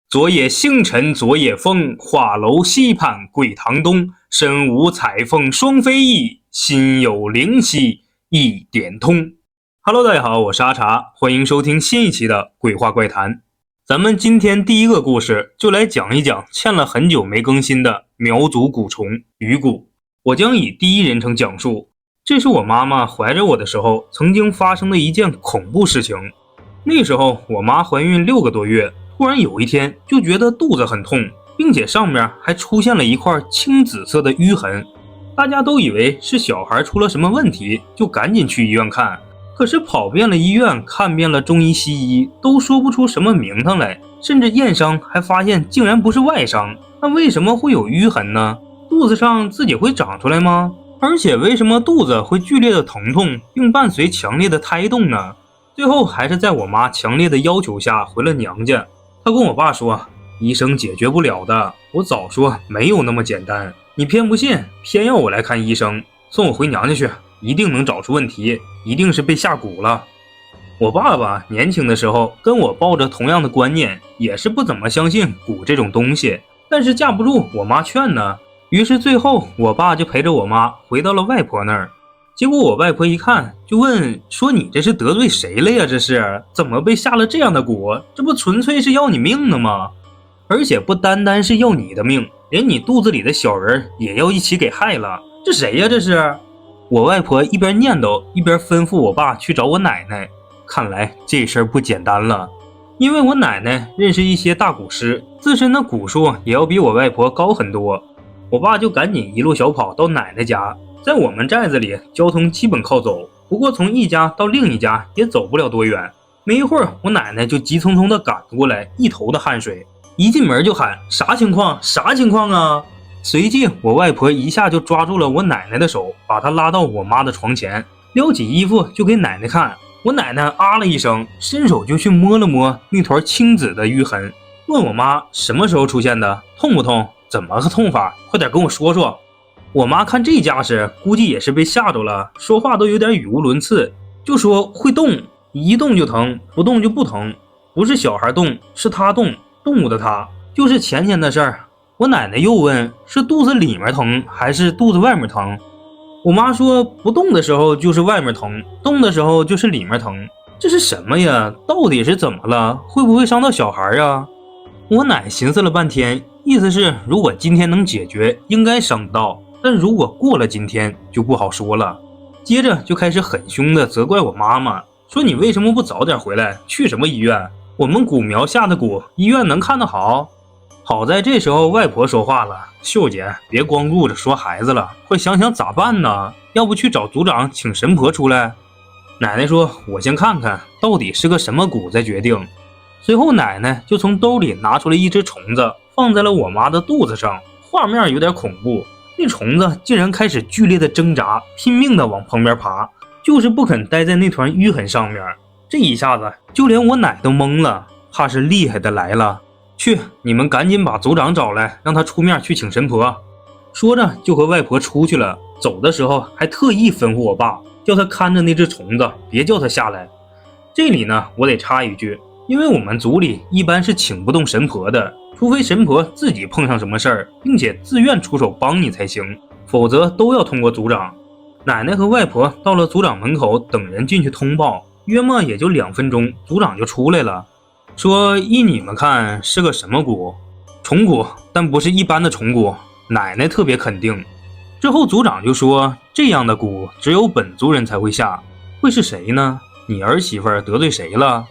昨夜星辰昨夜风，画楼西畔桂堂东。身无彩凤双飞翼，心有灵犀一点通。Hello， 大家好，我是阿茶，欢迎收听新一期的鬼话怪谈。咱们今天第一个故事就来讲一讲欠了很久没更新的苗族蛊虫鱼蛊。我将以第一人称讲述，这是我妈妈怀着我的时候曾经发生的一件恐怖事情。那时候我妈怀孕6个多月，突然有一天就觉得肚子很痛，并且上面还出现了一块青紫色的淤痕。大家都以为是小孩出了什么问题，就赶紧去医院看。可是跑遍了医院，看遍了中医西医，都说不出什么名堂来，甚至验伤还发现竟然不是外伤。那为什么会有淤痕呢？肚子上自己会长出来吗？而且为什么肚子会剧烈的疼痛，并伴随强烈的胎动呢？最后还是在我妈强烈的要求下回了娘家。她跟我爸说，医生解决不了的，我早说没有那么简单，你偏不信，偏要我来看医生，送我回娘家去，一定能找出问题，一定是被下蛊了。我爸爸年轻的时候跟我抱着同样的观念，也是不怎么相信蛊这种东西，但是架不住我妈劝呢，于是最后我爸就陪着我妈回到了外婆那儿。结果我外婆一看就问说，你这是得罪谁了呀？这是怎么被下了这样的蛊？这不纯粹是要你命的吗？而且不单单是要你的命，连你肚子里的小人也要一起给害了。这谁呀？这是我外婆一边念叨一边吩咐我爸去找我奶奶。看来这事儿不简单了，因为我奶奶认识一些大蛊师，自身的蛊术也要比我外婆高很多。我爸就赶紧一路小跑到奶奶家。在我们寨子里，交通基本靠走，不过从一家到另一家也走不了多远。没一会儿，我奶奶就急匆匆地赶过来，一头的汗水，一进门就喊啥情况？啥情况啊？随即我外婆一下就抓住了我奶奶的手，把她拉到我妈的床前，撩起衣服就给奶奶看。我奶奶啊了一声，伸手就去摸了摸那团青紫的淤痕，问我妈什么时候出现的，痛不痛？怎么个痛法？快点跟我说说。我妈看这架势，估计也是被吓着了，说话都有点语无伦次，就说会动，一动就疼，不动就不疼，不是小孩动，是他动，动物的他，就是前天的事儿。我奶奶又问，是肚子里面疼还是肚子外面疼？我妈说，不动的时候就是外面疼，动的时候就是里面疼。这是什么呀？到底是怎么了？会不会伤到小孩啊？我奶寻思了半天，意思是如果今天能解决，应该伤不到，但如果过了今天就不好说了。接着就开始很凶的责怪我妈妈，说你为什么不早点回来？去什么医院？我们蛊苗下的蛊，医院能看得好？好在这时候外婆说话了，秀姐别光顾着说孩子了，快想想咋办呢？要不去找族长请神婆出来？奶奶说，我先看看到底是个什么蛊再决定。随后奶奶就从兜里拿出了一只虫子，放在了我妈的肚子上，画面有点恐怖。那虫子竟然开始剧烈的挣扎，拼命的往旁边爬，就是不肯待在那团淤痕上面。这一下子就连我奶都懵了，怕是厉害的来了。去，你们赶紧把族长找来，让他出面去请神婆。说着就和外婆出去了，走的时候还特意吩咐我爸，叫他看着那只虫子，别叫他下来。这里呢，我得插一句，因为我们族里一般是请不动神婆的，除非神婆自己碰上什么事儿，并且自愿出手帮你才行，否则都要通过族长。奶奶和外婆到了族长门口等人进去通报，约莫也就2分钟，族长就出来了，说依你们看是个什么蛊？虫蛊，但不是一般的虫蛊。奶奶特别肯定。之后族长就说，这样的蛊只有本族人才会下，会是谁呢？你儿媳妇得罪谁了？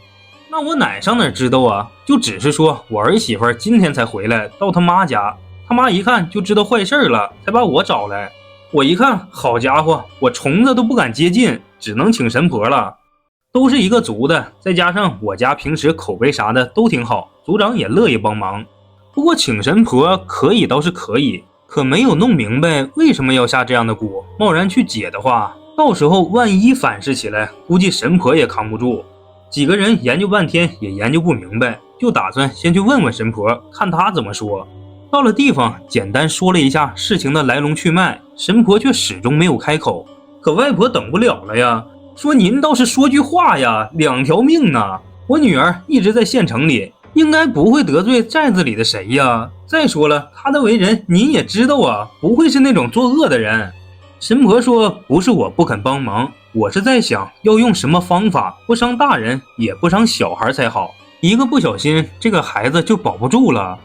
那我奶上哪知道啊？就只是说我儿媳妇今天才回来到他妈家，他妈一看就知道坏事了，才把我找来。我一看，好家伙，我虫子都不敢接近，只能请神婆了。都是一个族的，再加上我家平时口碑啥的都挺好，族长也乐意帮忙。不过请神婆可以倒是可以，可没有弄明白为什么要下这样的蛊，贸然去解的话，到时候万一反噬起来，估计神婆也扛不住。几个人研究半天也研究不明白，就打算先去问问神婆，看她怎么说。到了地方，简单说了一下事情的来龙去脉，神婆却始终没有开口。可外婆等不了了呀，说您倒是说句话呀，2条命呢。我女儿一直在县城里，应该不会得罪寨子里的谁呀。再说了，他的为人您也知道啊，不会是那种作恶的人。神婆说，不是我不肯帮忙，我是在想要用什么方法，不伤大人也不伤小孩才好，一个不小心这个孩子就保不住了。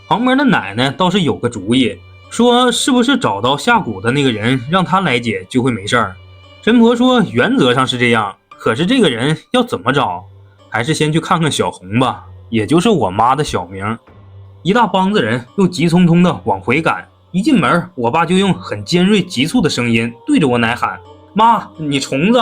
旁边的奶奶倒是有个主意，说是不是找到下蛊的那个人让他来解就会没事儿。神婆说原则上是这样，可是这个人要怎么找，还是先去看看小红吧，也就是我妈的小名。一大帮子人又急匆匆的往回赶，一进门我爸就用很尖锐急促的声音对着我奶喊，妈，你虫子，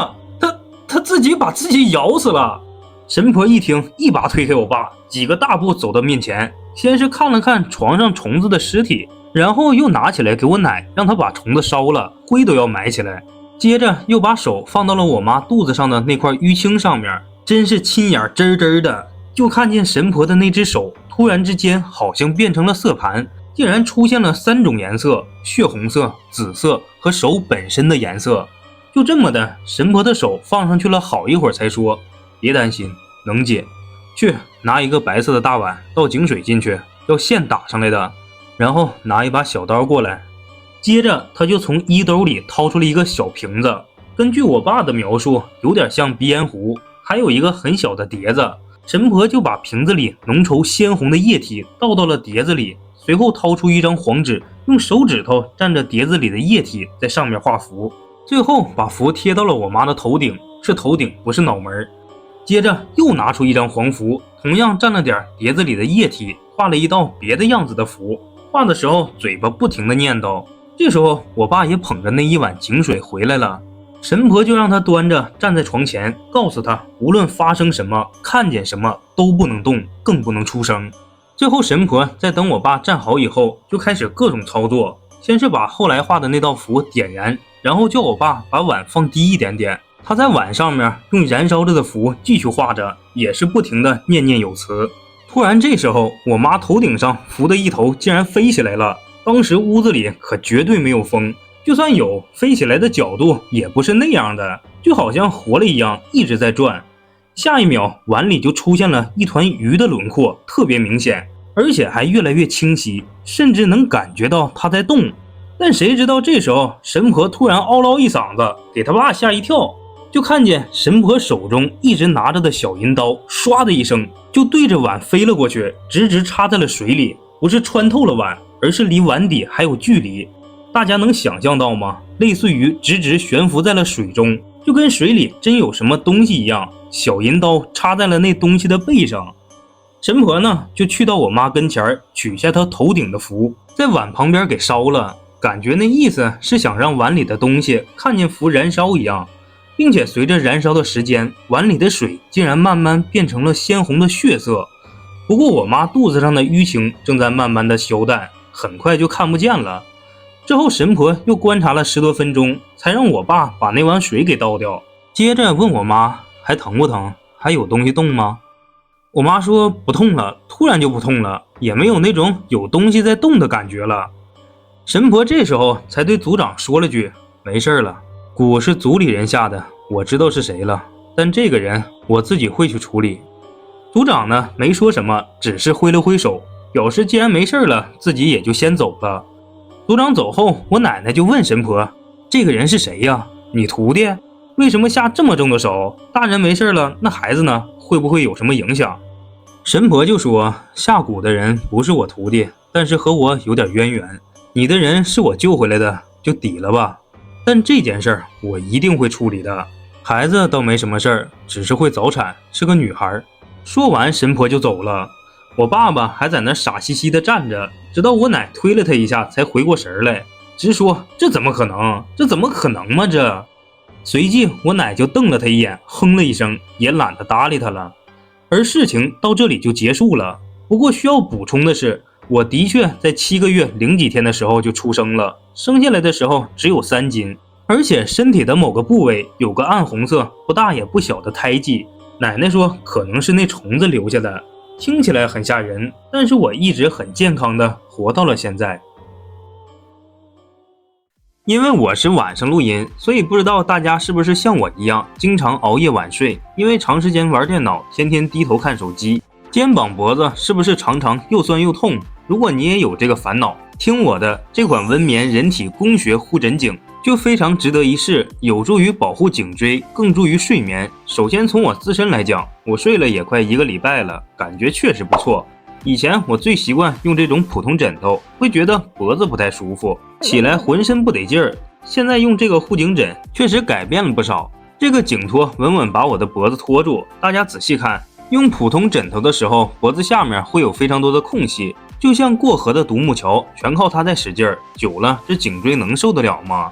他自己把自己咬死了。神婆一听，一把推开我爸，几个大步走到面前，先是看了看床上虫子的尸体，然后又拿起来给我奶，让她把虫子烧了，灰都要埋起来。接着又把手放到了我妈肚子上的那块淤青上面，真是亲眼真真的，就看见神婆的那只手突然之间好像变成了色盘，竟然出现了3种颜色，血红色、紫色和手本身的颜色。就这么的，神婆的手放上去了好一会儿才说，别担心，能解，去拿一个白色的大碗，倒井水进去，要现打上来的，然后拿一把小刀过来。接着他就从衣兜里掏出了一个小瓶子，根据我爸的描述，有点像鼻烟壶，还有一个很小的碟子。神婆就把瓶子里浓稠鲜红的液体倒到了碟子里，随后掏出一张黄纸，用手指头蘸着碟子里的液体在上面画符，最后把符贴到了我妈的头顶，是头顶不是脑门。接着又拿出一张黄符，同样蘸了点碟子里的液体，画了一道别的样子的符，画的时候嘴巴不停地念叨。这时候我爸也捧着那一碗井水回来了，神婆就让他端着站在床前，告诉他无论发生什么，看见什么都不能动，更不能出声。最后神婆在等我爸站好以后，就开始各种操作，先是把后来画的那道符点燃，然后叫我爸把碗放低一点点，他在碗上面用燃烧着的符继续画着，也是不停的念念有词。突然这时候我妈头顶上符的一头竟然飞起来了，当时屋子里可绝对没有风，就算有，飞起来的角度也不是那样的，就好像活了一样一直在转。下一秒碗里就出现了一团鱼的轮廓，特别明显，而且还越来越清晰，甚至能感觉到它在动。但谁知道这时候神婆突然嗷唠一嗓子，给他爸吓一跳，就看见神婆手中一直拿着的小银刀唰的一声就对着碗飞了过去，直直插在了水里，不是穿透了碗，而是离碗底还有距离。大家能想象到吗？类似于直直悬浮在了水中，就跟水里真有什么东西一样。小银刀插在了那东西的背上。神婆呢，就去到我妈跟前，取下她头顶的符，在碗旁边给烧了，感觉那意思是想让碗里的东西看见符燃烧一样，并且随着燃烧的时间，碗里的水竟然慢慢变成了鲜红的血色。不过我妈肚子上的淤青正在慢慢的消淡，很快就看不见了。之后神婆又观察了10多分钟，才让我爸把那碗水给倒掉，接着问我妈还疼不疼，还有东西动吗？我妈说不痛了，突然就不痛了，也没有那种有东西在动的感觉了。神婆这时候才对族长说了句，没事了，蛊是族里人下的，我知道是谁了，但这个人我自己会去处理。族长呢没说什么，只是挥了挥手，表示既然没事了，自己也就先走了。族长走后，我奶奶就问神婆，这个人是谁呀？你徒弟？为什么下这么重的手？大人没事了，那孩子呢？会不会有什么影响？神婆就说，下蛊的人不是我徒弟，但是和我有点渊源，你的人是我救回来的，就抵了吧。但这件事我一定会处理的，孩子倒没什么事儿，只是会早产，是个女孩。说完神婆就走了，我爸爸还在那傻兮兮的站着，直到我奶推了他一下才回过神来，直说这怎么可能，这怎么可能吗这。随即我奶就瞪了他一眼，哼了一声，也懒得搭理他了。而事情到这里就结束了。不过需要补充的是，我的确在7个月0几天的时候就出生了，生下来的时候只有3斤，而且身体的某个部位有个暗红色不大也不小的胎记，奶奶说可能是那虫子留下的，听起来很吓人，但是我一直很健康的活到了现在。因为我是晚上录音，所以不知道大家是不是像我一样经常熬夜晚睡，因为长时间玩电脑，天天低头看手机。肩膀脖子是不是常常又酸又痛？如果你也有这个烦恼，听我的这款温眠人体工学护枕颈就非常值得一试，有助于保护颈椎，更助于睡眠。首先从我自身来讲，我睡了也快1个礼拜了，感觉确实不错。以前我最习惯用这种普通枕头，会觉得脖子不太舒服，起来浑身不得劲儿。现在用这个护颈枕确实改变了不少，这个颈托稳稳把我的脖子托住。大家仔细看，用普通枕头的时候，脖子下面会有非常多的空隙，就像过河的独木桥，全靠它在使劲儿，久了这颈椎能受得了吗？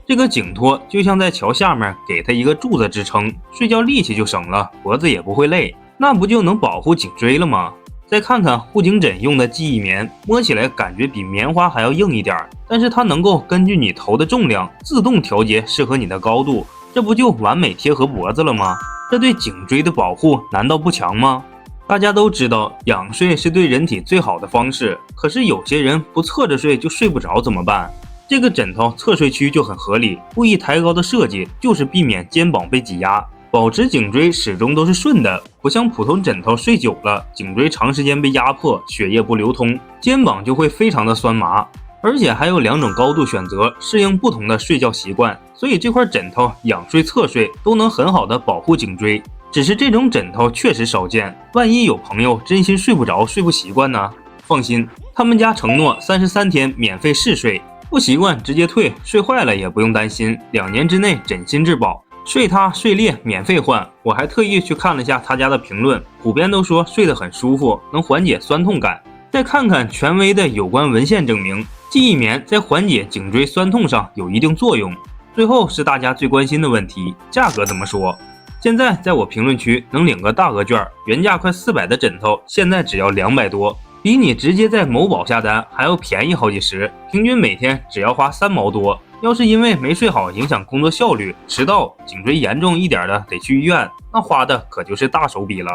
这个颈托就像在桥下面给它一个柱子支撑，睡觉力气就省了，脖子也不会累，那不就能保护颈椎了吗？再看看护颈枕用的记忆棉，摸起来感觉比棉花还要硬一点，但是它能够根据你头的重量自动调节适合你的高度，这不就完美贴合脖子了吗？这对颈椎的保护难道不强吗？大家都知道仰睡是对人体最好的方式，可是有些人不侧着睡就睡不着怎么办？这个枕头侧睡区就很合理，故意抬高的设计就是避免肩膀被挤压，保持颈椎始终都是顺的，不像普通枕头睡久了，颈椎长时间被压迫，血液不流通，肩膀就会非常的酸麻。而且还有2种高度选择，适应不同的睡觉习惯，所以这块枕头仰睡侧睡都能很好的保护颈椎。只是这种枕头确实少见，万一有朋友真心睡不着睡不习惯呢？放心，他们家承诺33天免费试睡，不习惯直接退，睡坏了也不用担心，2年之内枕芯质保，睡塌睡裂免费换。我还特意去看了一下他家的评论，普遍都说睡得很舒服，能缓解酸痛感。再看看权威的有关文献证明，记忆棉在缓解颈椎酸痛上有一定作用。最后是大家最关心的问题，价格怎么说？现在在我评论区能领个大额券，原价快400的枕头现在只要200多，比你直接在某宝下单还要便宜好几十，平均每天只要花3毛多。要是因为没睡好影响工作效率，迟到，颈椎严重一点的得去医院，那花的可就是大手笔了。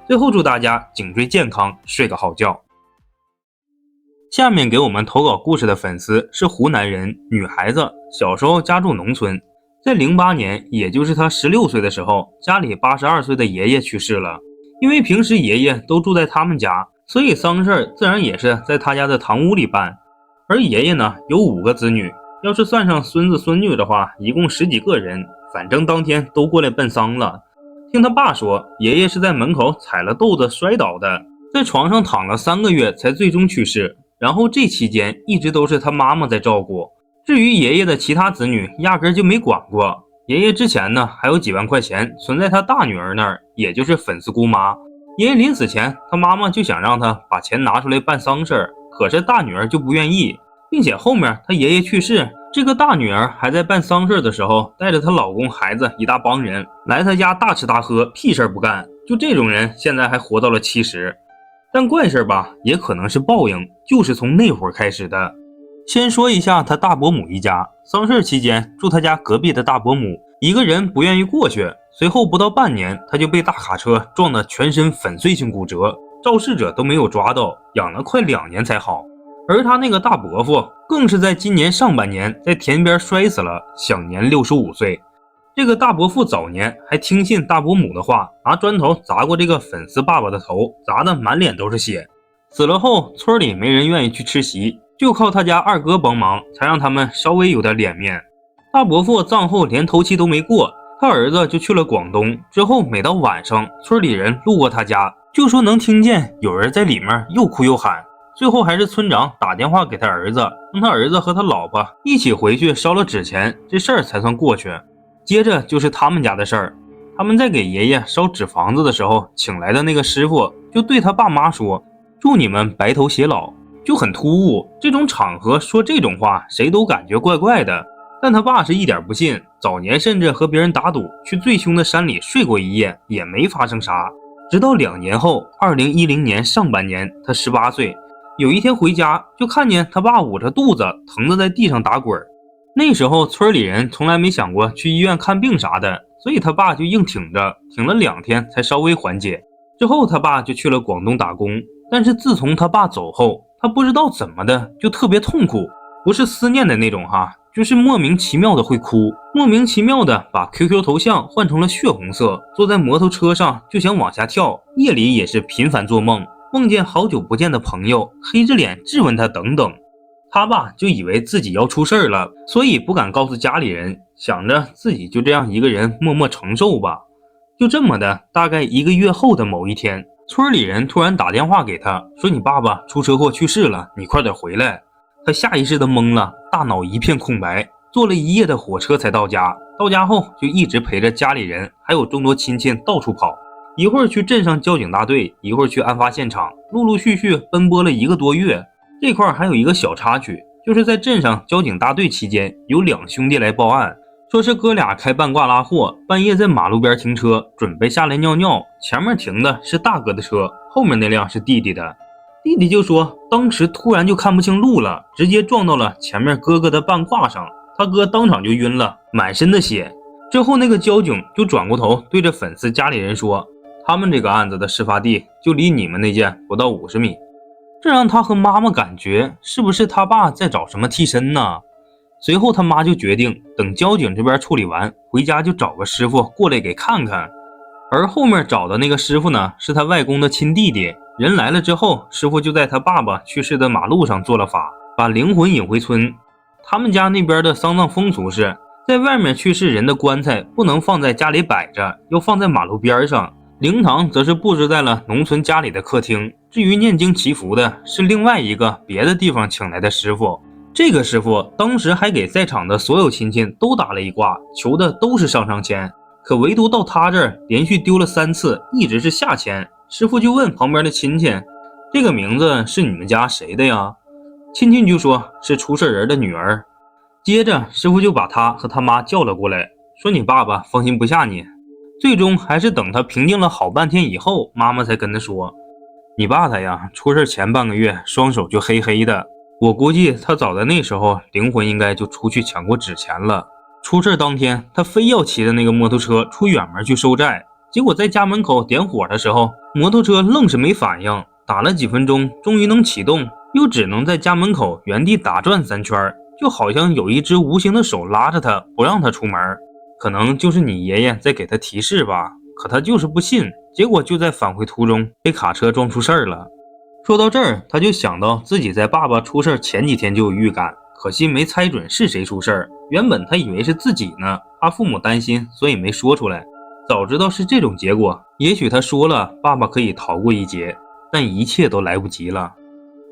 最后祝大家颈椎健康，睡个好觉。下面给我们投稿故事的粉丝是湖南人，女孩子，小时候家住农村，在08年，也就是她16岁的时候，家里82岁的爷爷去世了。因为平时爷爷都住在他们家，所以丧事自然也是在他家的堂屋里办。而爷爷呢，有5个子女，要是算上孙子孙女的话，一共10几个人，反正当天都过来奔丧了。听他爸说，爷爷是在门口踩了豆子摔倒的，在床上躺了3个月才最终去世，然后这期间一直都是他妈妈在照顾。至于爷爷的其他子女压根就没管过，爷爷之前呢还有几万块钱存在他大女儿那儿，也就是粉丝姑妈。爷爷临死前，他妈妈就想让他把钱拿出来办丧事，可是大女儿就不愿意，并且后面他爷爷去世，这个大女儿还在办丧事的时候带着她老公孩子一大帮人来他家大吃大喝，屁事不干。就这种人现在还活到了70。但怪事吧，也可能是报应，就是从那会儿开始的。先说一下他大伯母一家，丧事期间住他家隔壁的大伯母一个人不愿意过去，随后不到半年他就被大卡车撞得全身粉碎性骨折，肇事者都没有抓到，养了快2年才好。而他那个大伯父更是在今年上半年在田边摔死了，享年65岁。这个大伯父早年还听信大伯母的话，拿砖头砸过这个粉丝爸爸的头，砸得满脸都是血。死了后，村里没人愿意去吃席，就靠他家二哥帮忙，才让他们稍微有点脸面。大伯父葬后连头七都没过，他儿子就去了广东，之后每到晚上，村里人路过他家，就说能听见有人在里面又哭又喊。最后还是村长打电话给他儿子，让他儿子和他老婆一起回去烧了纸钱，这事儿才算过去。接着就是他们家的事儿，他们在给爷爷烧纸房子的时候，请来的那个师傅就对他爸妈说，祝你们白头偕老，就很突兀。这种场合说这种话，谁都感觉怪怪的。但他爸是一点不信，早年甚至和别人打赌，去最凶的山里睡过一夜，也没发生啥。直到2年后，2010年上半年，他18岁，有一天回家，就看见他爸捂着肚子，疼得在地上打滚。那时候村里人从来没想过去医院看病啥的，所以他爸就硬挺着，挺了2天才稍微缓解。之后他爸就去了广东打工，但是自从他爸走后，他不知道怎么的就特别痛苦，不是思念的那种哈，就是莫名其妙的会哭，莫名其妙的把 QQ 头像换成了血红色，坐在摩托车上就想往下跳，夜里也是频繁做梦，梦见好久不见的朋友，黑着脸质问他等等。他吧就以为自己要出事了，所以不敢告诉家里人，想着自己就这样一个人默默承受吧。就这么的，大概1个月后的某一天，村里人突然打电话给他，说你爸爸出车祸去世了，你快点回来。他下意识的懵了，大脑一片空白，坐了一夜的火车才到家。到家后就一直陪着家里人还有众多亲戚到处跑，一会儿去镇上交警大队，一会儿去案发现场，陆陆续续奔波了1个多月。这块还有一个小插曲，就是在镇上交警大队期间，有2兄弟来报案，说是哥俩开半挂拉货，半夜在马路边停车，准备下来尿尿，前面停的是大哥的车，后面那辆是弟弟的。弟弟就说当时突然就看不清路了，直接撞到了前面哥哥的半挂上，他哥当场就晕了，满身的血。之后那个交警就转过头对着粉丝家里人说，他们这个案子的事发地就离你们那件不到50米。这让他和妈妈感觉是不是他爸在找什么替身呢？随后他妈就决定等交警这边处理完，回家就找个师傅过来给看看。而后面找的那个师傅呢，是他外公的亲弟弟。人来了之后，师傅就在他爸爸去世的马路上做了法，把灵魂引回村。他们家那边的丧葬风俗是，在外面去世人的棺材不能放在家里摆着，要放在马路边上。灵堂则是布置在了农村家里的客厅。至于念经祈福的，是另外一个别的地方请来的师傅。这个师傅当时还给在场的所有亲戚都打了一卦，求的都是上签，可唯独到他这儿连续丢了3次，一直是下签。师傅就问旁边的亲戚，这个名字是你们家谁的呀？亲戚就说是出事人的女儿。接着师傅就把他和他妈叫了过来，说你爸爸放心不下你。最终还是等他平静了好半天以后，妈妈才跟他说，你爸他呀出事前半个月双手就黑黑的，我估计他早在那时候灵魂应该就出去抢过纸钱了。出事当天他非要骑着那个摩托车出远门去收债，结果在家门口点火的时候，摩托车愣是没反应，打了几分钟终于能启动，又只能在家门口原地打转3圈，就好像有一只无形的手拉着他不让他出门。可能就是你爷爷在给他提示吧，可他就是不信，结果就在返回途中被卡车撞出事儿了。说到这儿，他就想到自己在爸爸出事前几天就有预感，可惜没猜准是谁出事儿。原本他以为是自己呢，怕父母担心，所以没说出来。早知道是这种结果，也许他说了，爸爸可以逃过一劫，但一切都来不及了。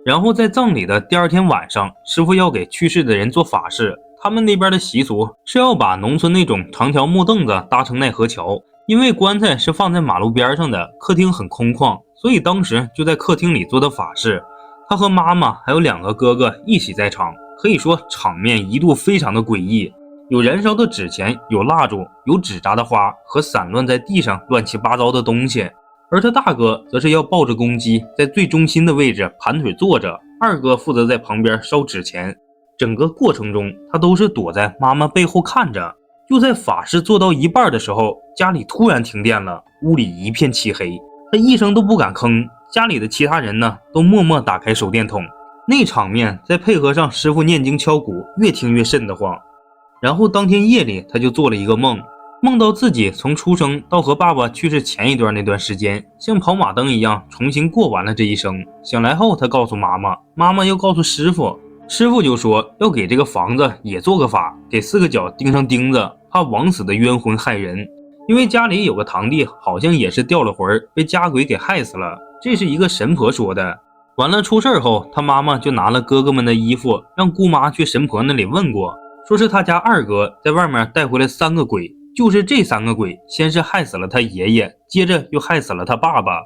然后在葬礼的第2天晚上，师傅要给去世的人做法事。他们那边的习俗是要把农村那种长条木凳子搭成奈何桥，因为棺材是放在马路边上的，客厅很空旷，所以当时就在客厅里做的法事。他和妈妈还有2个哥哥一起在场，可以说场面一度非常的诡异，有燃烧的纸钱，有蜡烛，有纸扎的花和散乱在地上乱七八糟的东西。而他大哥则是要抱着公鸡在最中心的位置盘腿坐着，二哥负责在旁边烧纸钱。整个过程中他都是躲在妈妈背后看着。就在法事做到一半的时候，家里突然停电了，屋里一片漆黑，他一声都不敢吭。家里的其他人呢都默默打开手电筒，那场面再配合上师傅念经敲鼓，越听越瘆得慌。然后当天夜里他就做了一个梦，梦到自己从出生到和爸爸去世前一段那段时间，像跑马灯一样重新过完了这一生。醒来后他告诉妈妈，妈妈又告诉师傅，师傅就说要给这个房子也做个法，给4个角钉上钉子，怕枉死的冤魂害人。因为家里有个堂弟好像也是掉了魂，被家鬼给害死了，这是一个神婆说的。完了出事后，他妈妈就拿了哥哥们的衣服，让姑妈去神婆那里问过，说是他家二哥在外面带回来3个鬼，就是这3个鬼先是害死了他爷爷，接着又害死了他爸爸。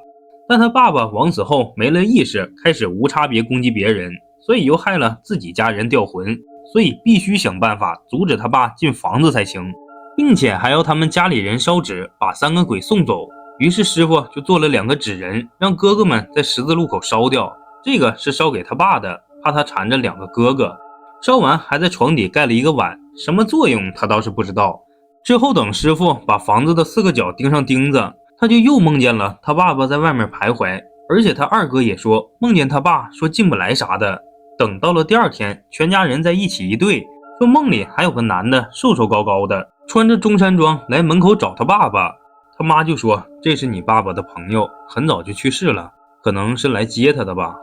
但他爸爸枉死后没了意识，开始无差别攻击别人，所以又害了自己家人掉魂，所以必须想办法阻止他爸进房子才行，并且还要他们家里人烧纸把3个鬼送走。于是师傅就做了2个纸人，让哥哥们在十字路口烧掉。这个是烧给他爸的，怕他缠着2个哥哥。烧完还在床底盖了一个碗，什么作用他倒是不知道。之后等师傅把房子的4个角钉上钉子，他就又梦见了他爸爸在外面徘徊，而且他二哥也说梦见他爸说进不来啥的。等到了第2天，全家人在一起一对，说梦里还有个男的瘦瘦高高的，穿着中山装来门口找他爸爸。他妈就说这是你爸爸的朋友，很早就去世了，可能是来接他的吧。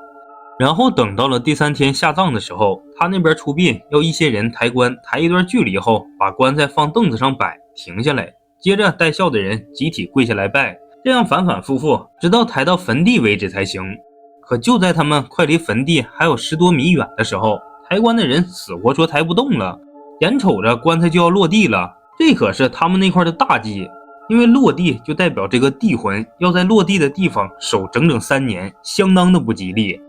然后等到了第3天下葬的时候，他那边出殡要一些人抬棺，抬一段距离后把棺材放凳子上摆，停下来，接着带孝的人集体跪下来拜，这样反反复复直到抬到坟地为止才行。可就在他们快离坟地还有10多米远的时候，抬棺的人死活说抬不动了，眼瞅着棺材就要落地了。这可是他们那块的大忌，因为落地就代表这个地魂要在落地的地方守整整3年，相当的不吉利。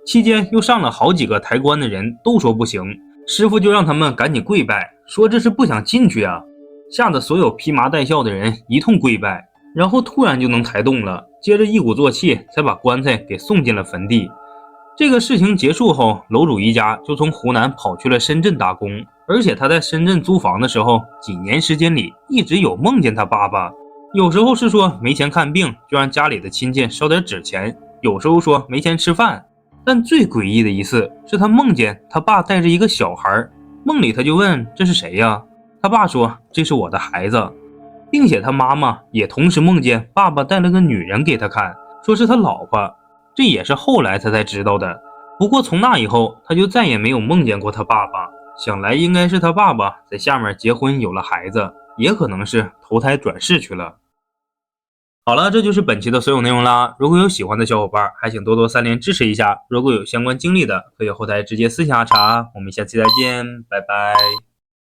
期间又上了好几个抬棺的人，都说不行，师傅就让他们赶紧跪拜，说这是不想进去啊，吓得所有披麻戴孝的人一通跪拜，然后突然就能抬动了，接着一鼓作气才把棺材给送进了坟地。这个事情结束后，楼主一家就从湖南跑去了深圳打工，而且他在深圳租房的时候，几年时间里一直有梦见他爸爸，有时候是说没钱看病，就让家里的亲戚烧点纸钱，有时候说没钱吃饭。但最诡异的一次是他梦见他爸带着一个小孩，梦里他就问这是谁呀？他爸说这是我的孩子，并且他妈妈也同时梦见爸爸带了个女人给他看，说是他老婆，这也是后来他才知道的。不过从那以后他就再也没有梦见过他爸爸，想来应该是他爸爸在下面结婚有了孩子，也可能是投胎转世去了。好了，这就是本期的所有内容啦。如果有喜欢的小伙伴，还请多多3连支持一下。如果有相关经历的，可以后台直接私信阿茶。我们下期再见，拜拜。